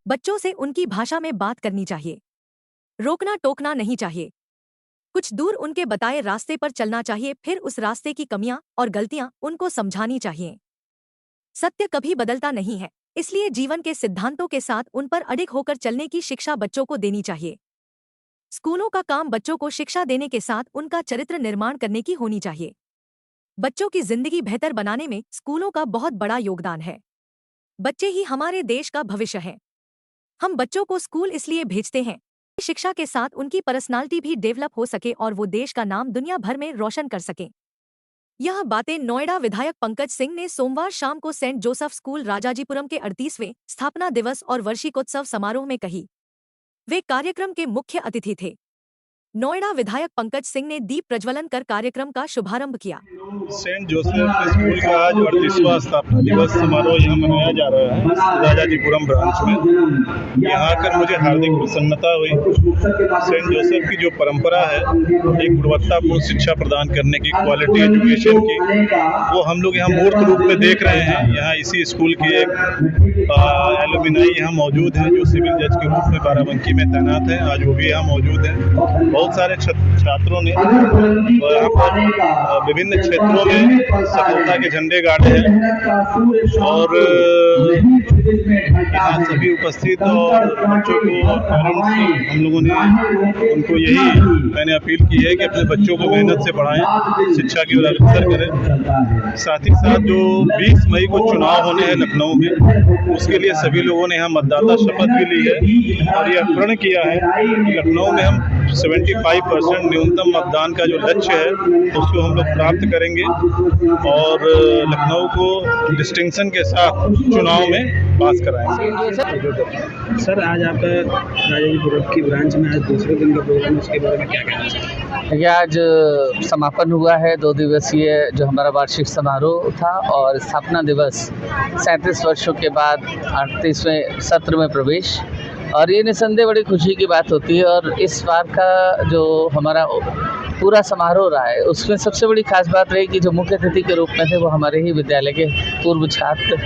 बच्चों से उनकी भाषा में बात करनी चाहिए। रोकना टोकना नहीं चाहिए। कुछ दूर उनके बताए रास्ते पर चलना चाहिए, फिर उस रास्ते की कमियां और गलतियां उनको समझानी चाहिए। सत्य कभी बदलता नहीं है, इसलिए जीवन के सिद्धांतों के साथ उन पर अडिग होकर चलने की शिक्षा बच्चों को देनी चाहिए। स्कूलों का काम बच्चों को शिक्षा देने के साथ उनका चरित्र निर्माण करने की होनी चाहिए। बच्चों की जिंदगी बेहतर बनाने में स्कूलों का बहुत बड़ा योगदान है। बच्चे ही हमारे देश का भविष्य हैं। हम बच्चों को स्कूल इसलिए भेजते हैं कि शिक्षा के साथ उनकी पर्सनालिटी भी डेवलप हो सके और वो देश का नाम दुनिया भर में रोशन कर सकें। यह बातें नोएडा विधायक पंकज सिंह ने सोमवार शाम को सेंट जोसेफ स्कूल राजाजीपुरम के 38वें स्थापना दिवस और वार्षिकोत्सव समारोह में कही। वे कार्यक्रम के मुख्य अतिथि थे। नोएडा विधायक पंकज सिंह ने दीप प्रज्वलन कर कार्यक्रम का शुभारंभ किया। सेंट जोसेफ स्कूल का आज 38वां स्थापना दिवस समारोह यहाँ मनाया जा रहा है राजाजीपुरम ब्रांच में। यहाँ आकर मुझे हार्दिक प्रसन्नता हुई। सेंट जोसेफ की जो परंपरा है एक गुणवत्तापूर्ण शिक्षा प्रदान करने की, क्वालिटी एजुकेशन की, वो हम लोग यहाँ मूर्त रूप में देख रहे हैं। यहाँ इसी स्कूल की एक एलुमनाई यहाँ मौजूद है जो सिविल जज के रूप में बाराबंकी में तैनात है। आज वो भी यहाँ मौजूद है। बहुत सारे छात्रों ने यहाँ पर विभिन्न क्षेत्रों में सफलता के झंडे गाड़े हैं और यहाँ सभी उपस्थित और बच्चों को पेरेंट्स हम लोगों ने उनको मैंने अपील की है कि अपने बच्चों को मेहनत से पढ़ाएं, शिक्षा की ओर अग्रसर करें। साथ ही साथ जो 20 मई को चुनाव होने हैं लखनऊ में, उसके लिए सभी लोगों ने यहाँ मतदाता शपथ भी ली है और यह प्रण किया है कि लखनऊ में हम 75% न्यूनतम मतदान का जो लक्ष्य है उसको हम लोग प्राप्त करेंगे और लखनऊ को डिस्टिंक्शन के साथ चुनाव में पास कराएंगे। सर, आज आपका राजाजीपुरम की ब्रांच में आज दूसरे दिन का प्रोग्राम, उसके बारे में क्या कहना चाहिए? आज समापन हुआ है 2 दिवसीय जो हमारा वार्षिक समारोह था और स्थापना दिवस 37 वर्षों के बाद 38वें सत्र में प्रवेश, और ये निसंदेह बड़ी खुशी की बात होती है। और इस बार का जो हमारा पूरा समारोह रहा है उसमें सबसे बड़ी खास बात रही कि जो मुख्य अतिथि के रूप में थे वो हमारे ही विद्यालय के पूर्व छात्र।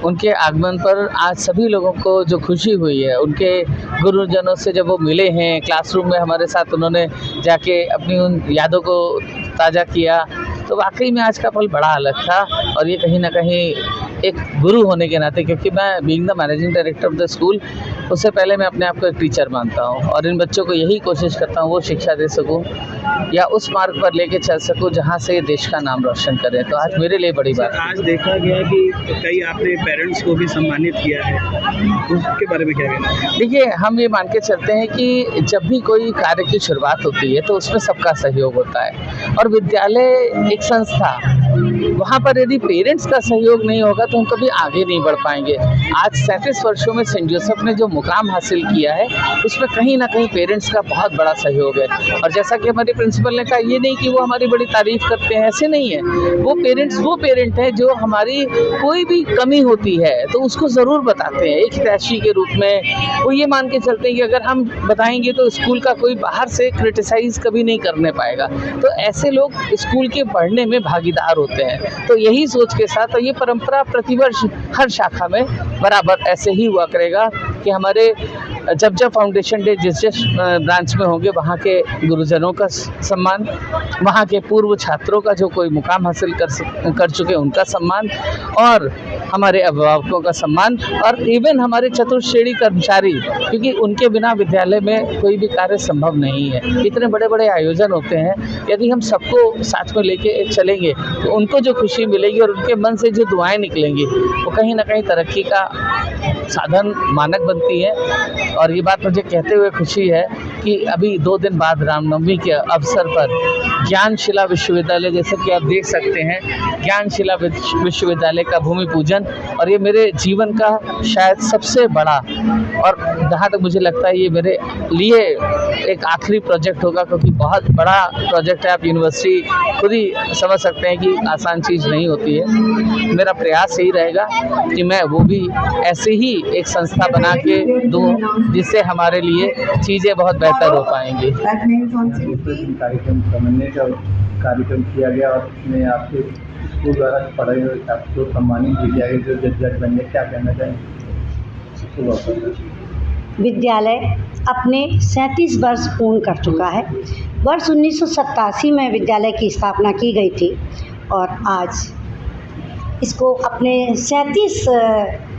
उनके आगमन पर आज सभी लोगों को जो खुशी हुई है, उनके गुरुजनों से जब वो मिले हैं, क्लासरूम में हमारे साथ उन्होंने जाके अपनी उन यादों को ताज़ा किया, तो वाकई में आज का पल बड़ा अलग था। और ये कहीं ना कहीं एक गुरु होने के नाते, क्योंकि मैं being the managing director of the school, उससे पहले मैं अपने आप को एक टीचर मानता हूँ और इन बच्चों को यही कोशिश करता हूँ वो शिक्षा दे सकूँ या उस मार्ग पर लेके चल सकूँ जहाँ से देश का नाम रोशन करें। तो आज मेरे लिए बड़ी बात है। आज देखा गया कि कई आपने पेरेंट्स को भी सम्मानित किया है, उसके बारे में क्या कहना है? देखिए, हम ये मान के चलते हैं कि जब भी कोई कार्य की शुरुआत होती है तो उसमें सबका सहयोग होता है और विद्यालय एक संस्था, वहाँ पर यदि पेरेंट्स का सहयोग नहीं होगा तो हम कभी आगे नहीं बढ़ पाएंगे। आज 37 वर्षों में सेंट जोसेफ ने जो मुकाम हासिल किया है उसमें कहीं ना कहीं पेरेंट्स का बहुत बड़ा सहयोग है। और जैसा कि हमारे प्रिंसिपल ने कहा, ये नहीं कि वो हमारी बड़ी तारीफ करते हैं, ऐसे नहीं है। वो पेरेंट हैं जो हमारी कोई भी कमी होती है तो उसको ज़रूर बताते हैं। एक हितैषी के रूप में वो ये मान के चलते हैं कि अगर हम बताएंगे तो स्कूल का कोई बाहर से क्रिटिसाइज़ कभी नहीं करने पाएगा। तो ऐसे लोग स्कूल के पढ़ने में भागीदार होते हैं। तो यही सोच के साथ और ये परंपरा प्रतिवर्ष हर शाखा में बराबर ऐसे ही हुआ करेगा कि हमारे जब फाउंडेशन डे जिस ब्रांच में होंगे वहाँ के गुरुजनों का सम्मान, वहाँ के पूर्व छात्रों का जो कोई मुकाम हासिल कर चुके उनका सम्मान, और हमारे अभिभावकों का सम्मान, और इवन हमारे चतुर्श्रेणी कर्मचारी, क्योंकि उनके बिना विद्यालय में कोई भी कार्य संभव नहीं है। इतने बड़े बड़े आयोजन होते हैं, यदि हम सबको साथ में लेके चलेंगे तो उनको जो खुशी मिलेगी और उनके मन से जो दुआएं निकलेंगी वो कहीं ना कहीं तरक्की का साधन मानक बनती है। और ये बात मुझे कहते हुए खुशी है कि अभी 2 दिन बाद रामनवमी के अवसर पर ज्ञानशिला विश्वविद्यालय, जैसे कि आप देख सकते हैं, ज्ञानशिला विश्वविद्यालय का भूमि पूजन, और ये मेरे जीवन का शायद सबसे बड़ा, और जहाँ तक मुझे लगता है ये मेरे लिए एक आखिरी प्रोजेक्ट होगा, क्योंकि बहुत बड़ा प्रोजेक्ट है। आप यूनिवर्सिटी खुद ही समझ सकते हैं कि आसान चीज़ नहीं होती है। मेरा प्रयास यही रहेगा कि मैं वो भी ऐसे ही एक संस्था बना के दूँ जिससे हमारे लिए चीज़ें बहुत बेहतर हो पाएंगी। कार्यक्रम किया गया और उसमें आपके स्कूल द्वारा पढ़ाई हुए छात्र को सम्मानित विद्यालय जो जज बन गए, क्या कहना चाहेंगे? विद्यालय अपने 37 वर्ष पूर्ण कर चुका है। वर्ष 1987 में विद्यालय की स्थापना की गई थी और आज इसको अपने 37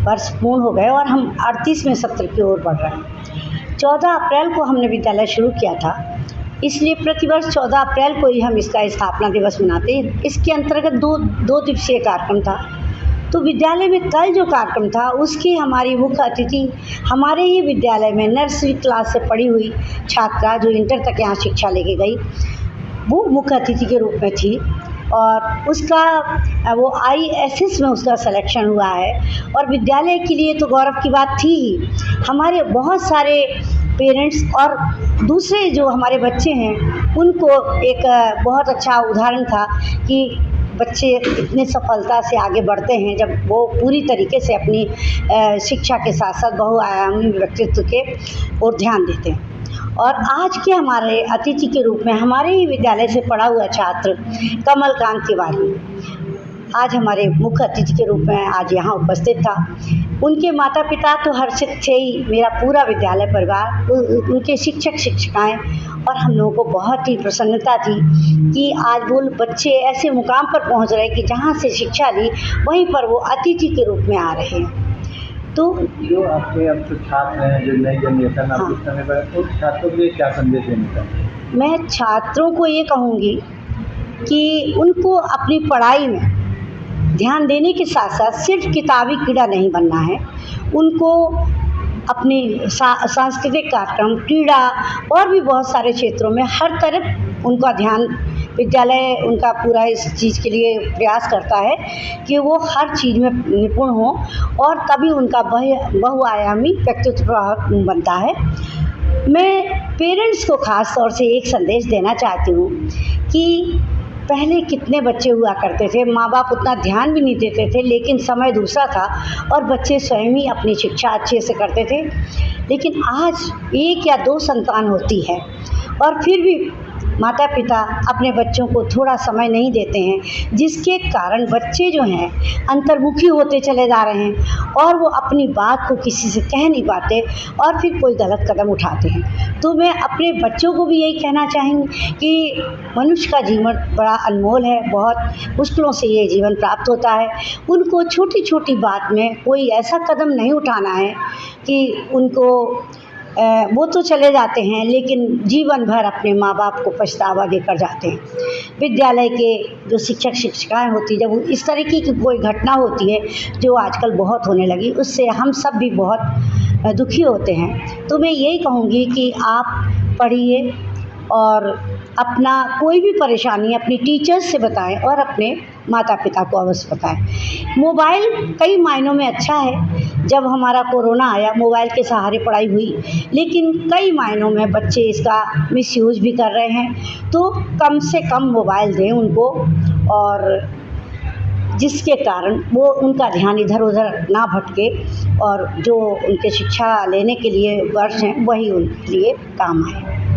वर्ष पूर्ण हो गए और हम 38वें सत्र की ओर बढ़ रहे हैं। 14 अप्रैल को हमने विद्यालय शुरू किया था, इसलिए प्रतिवर्ष 14 अप्रैल को ही हम इसका स्थापना दिवस मनाते हैं। इसके अंतर्गत दो दिवसीय कार्यक्रम था। तो विद्यालय में कल जो कार्यक्रम था उसकी हमारी मुख्य अतिथि हमारे ही विद्यालय में नर्सरी क्लास से पढ़ी हुई छात्रा जो इंटर तक यहाँ शिक्षा लेके गई, वो मुख्य अतिथि के रूप में थी और उसका वो ISS में उसका सिलेक्शन हुआ है और विद्यालय के लिए तो गौरव की बात थी ही। हमारे बहुत सारे पेरेंट्स और दूसरे जो हमारे बच्चे हैं उनको एक बहुत अच्छा उदाहरण था कि बच्चे इतने सफलता से आगे बढ़ते हैं जब वो पूरी तरीके से अपनी शिक्षा के साथ साथ बहुआयामी व्यक्तित्व के ओर ध्यान देते हैं। और आज के हमारे अतिथि के रूप में हमारे ही विद्यालय से पढ़ा हुआ छात्र कमलकांत तिवारी आज हमारे मुख्य अतिथि के रूप में आज यहाँ उपस्थित था। उनके माता पिता तो हर्षित थे ही, मेरा पूरा विद्यालय परिवार, उनके शिक्षक शिक्षिकाएं और हम लोगों को बहुत ही प्रसन्नता थी कि आज वो बच्चे ऐसे मुकाम पर पहुँच रहे कि जहाँ से शिक्षा ली वहीं पर वो अतिथि के रूप में आ रहे हैं। तो जो आपके अब तो छात्र हैं, जो नई जनरेशन आप इस समय पर, तो छात्रों के लिए क्या संदेश देना चाहिए? मैं छात्रों को ये कहूँगी कि उनको अपनी पढ़ाई में ध्यान देने के साथ साथ सिर्फ किताबी कीड़ा नहीं बनना है। उनको अपने सांस्कृतिक कार्यक्रम, क्रीड़ा और भी बहुत सारे क्षेत्रों में हर तरफ उनका ध्यान, विद्यालय उनका पूरा इस चीज़ के लिए प्रयास करता है कि वो हर चीज़ में निपुण हो और तभी उनका बहुआयामी व्यक्तित्व बनता है। मैं पेरेंट्स को ख़ास तौर से एक संदेश देना चाहती हूँ कि पहले कितने बच्चे हुआ करते थे, माँ बाप उतना ध्यान भी नहीं देते थे, लेकिन समय दूसरा था और बच्चे स्वयं ही अपनी शिक्षा अच्छे से करते थे। लेकिन आज 1 या 2 संतान होती है और फिर भी माता पिता अपने बच्चों को थोड़ा समय नहीं देते हैं, जिसके कारण बच्चे जो हैं अंतर्मुखी होते चले जा रहे हैं और वो अपनी बात को किसी से कह नहीं पाते और फिर कोई गलत कदम उठाते हैं। तो मैं अपने बच्चों को भी यही कहना चाहूँगी कि मनुष्य का जीवन बड़ा अनमोल है, बहुत मुश्किलों से ये जीवन प्राप्त होता है। उनको छोटी छोटी बात में कोई ऐसा कदम नहीं उठाना है कि उनको वो तो चले जाते हैं लेकिन जीवन भर अपने माँ बाप को पछतावा देकर जाते हैं। विद्यालय के जो शिक्षक शिक्षिकाएं होती, जब इस तरीके की कोई घटना होती है जो आजकल बहुत होने लगी, उससे हम सब भी बहुत दुखी होते हैं। तो मैं यही कहूँगी कि आप पढ़िए और अपना कोई भी परेशानी अपनी टीचर्स से बताएं और अपने माता पिता को अवश्य बताएं। मोबाइल कई मायनों में अच्छा है। जब हमारा कोरोना आया मोबाइल के सहारे पढ़ाई हुई, लेकिन कई मायनों में बच्चे इसका मिसयूज़ भी कर रहे हैं। तो कम से कम मोबाइल दें उनको, और जिसके कारण वो उनका ध्यान इधर उधर ना भटके और जो उनके शिक्षा लेने के लिए वर्ष हैं वही उनके लिए काम आए।